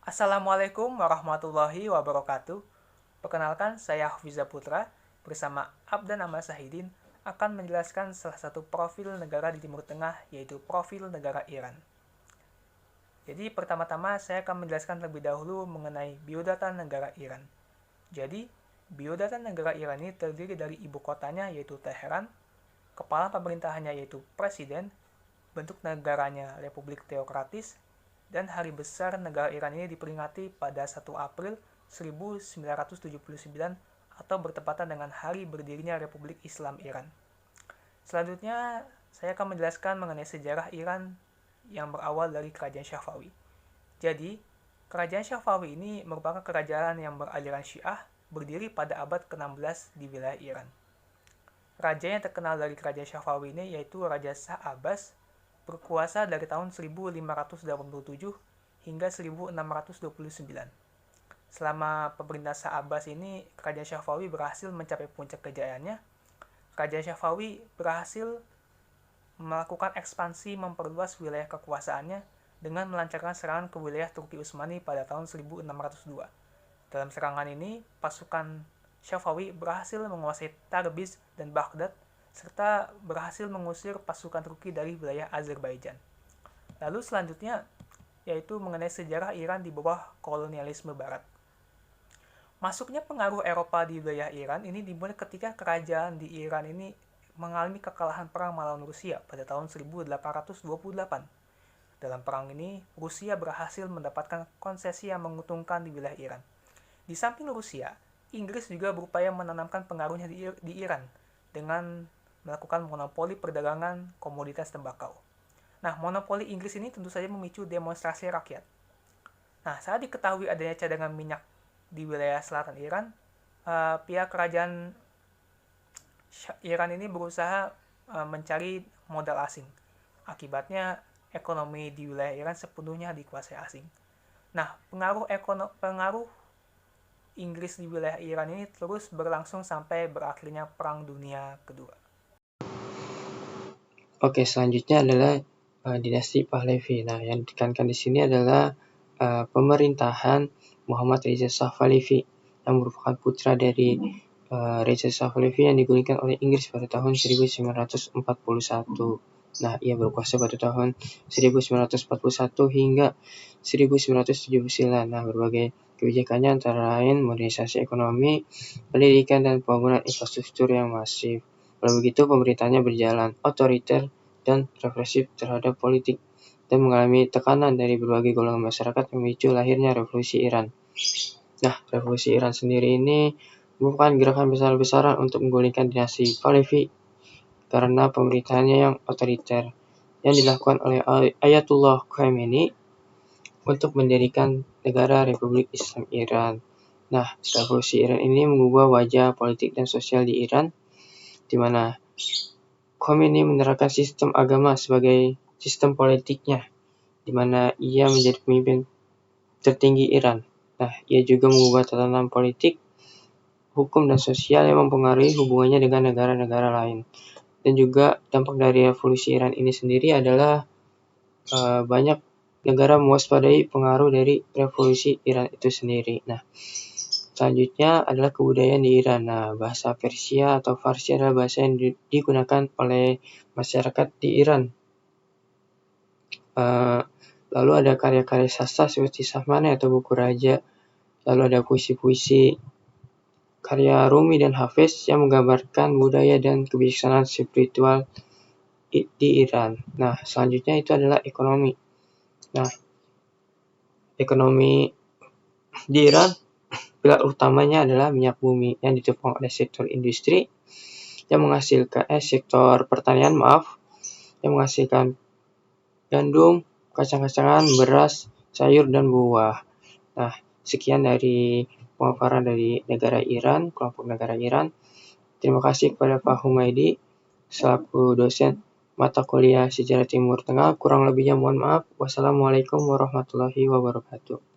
Assalamualaikum warahmatullahi wabarakatuh. Perkenalkan, saya Hafizah Putra bersama Abdan Ahmad Sahidin akan menjelaskan salah satu profil negara di Timur Tengah, yaitu profil negara Iran. Jadi pertama-tama saya akan menjelaskan terlebih dahulu mengenai biodata negara Iran. Jadi, biodata negara Iran ini terdiri dari ibu kotanya yaitu Teheran, kepala pemerintahannya yaitu presiden, bentuk negaranya republik teokratis, dan hari besar negara Iran ini diperingati pada 1 April 1979 atau bertepatan dengan hari berdirinya Republik Islam Iran. Selanjutnya, saya akan menjelaskan mengenai sejarah Iran yang berawal dari kerajaan Syafawi. Jadi, kerajaan Syafawi ini merupakan kerajaan yang beraliran Syiah berdiri pada abad ke-16 di wilayah Iran. Raja yang terkenal dari kerajaan Syafawi ini yaitu Raja Shah Abbas, berkuasa dari tahun 1587 hingga 1629. Selama pemerintahan Shah Abbas ini, kerajaan Syafawi berhasil mencapai puncak kejayaannya. Kerajaan Syafawi berhasil melakukan ekspansi memperluas wilayah kekuasaannya dengan melancarkan serangan ke wilayah Turki Utsmani pada tahun 1602. Dalam serangan ini, pasukan Syafawi berhasil menguasai Tabriz dan Baghdad serta berhasil mengusir pasukan Turki dari wilayah Azerbaijan. Lalu selanjutnya yaitu mengenai sejarah Iran di bawah kolonialisme barat. Masuknya pengaruh Eropa di wilayah Iran ini dimulai ketika kerajaan di Iran ini mengalami kekalahan perang melawan Rusia pada tahun 1828. Dalam perang ini, Rusia berhasil mendapatkan konsesi yang menguntungkan di wilayah Iran. Di samping Rusia, Inggris juga berupaya menanamkan pengaruhnya di Iran dengan melakukan monopoli perdagangan komoditas tembakau. Nah, monopoli Inggris ini tentu saja memicu demonstrasi rakyat. Nah, saat diketahui adanya cadangan minyak di wilayah selatan Iran, pihak kerajaan Iran ini berusaha mencari modal asing. Akibatnya, ekonomi di wilayah Iran sepenuhnya dikuasai asing. Nah, pengaruh Inggris di wilayah Iran ini terus berlangsung sampai berakhirnya Perang Dunia Kedua. Oke, selanjutnya adalah dinasti Pahlavi. Nah, yang ditekankan di sini adalah pemerintahan Muhammad Reza Shah Pahlavi yang merupakan putra dari Reza Shah Pahlavi yang digulingkan oleh Inggris pada tahun 1941. Nah, ia berkuasa pada tahun 1941 hingga 1979. Nah, berbagai kebijakannya antara lain modernisasi ekonomi, pendidikan, dan pembangunan infrastruktur yang masif. Walau begitu, pemerintahnya berjalan otoriter dan represif terhadap politik dan mengalami tekanan dari berbagai golongan masyarakat yang memicu lahirnya revolusi Iran. Nah, revolusi Iran sendiri ini merupakan gerakan besar-besaran untuk menggulingkan dinasti Pahlavi karena pemerintahannya yang otoriter yang dilakukan oleh Ayatullah Khamenei untuk mendirikan negara Republik Islam Iran. Nah, revolusi Iran ini mengubah wajah politik dan sosial di Iran, di mana Khomeini menerapkan sistem agama sebagai sistem politiknya, di mana ia menjadi pemimpin tertinggi Iran. Nah, ia juga mengubah tatanan politik, hukum, dan sosial yang mempengaruhi hubungannya dengan negara-negara lain. Dan juga dampak dari revolusi Iran ini sendiri adalah banyak negara mewaspadai pengaruh dari revolusi Iran itu sendiri. Nah, selanjutnya adalah kebudayaan di Iran. Nah, bahasa Persia atau Farsi adalah bahasa yang digunakan oleh masyarakat di Iran. Lalu ada karya-karya sastra seperti Sahmane atau buku raja. Lalu ada puisi-puisi karya Rumi dan Hafiz yang menggambarkan budaya dan kebijaksanaan spiritual di Iran. Nah, selanjutnya itu adalah ekonomi. Nah, ekonomi di Iran pilar utamanya adalah minyak bumi yang ditopang oleh sektor industri yang menghasilkan sektor pertanian yang menghasilkan gandum, kacang-kacangan, beras, sayur, dan buah. Nah, sekian dari pemaparan dari negara Iran, kelompok negara Iran. Terima kasih kepada Pak Humaydi selaku dosen mata kuliah Sejarah Timur Tengah. Kurang lebihnya mohon maaf. Wassalamualaikum warahmatullahi wabarakatuh.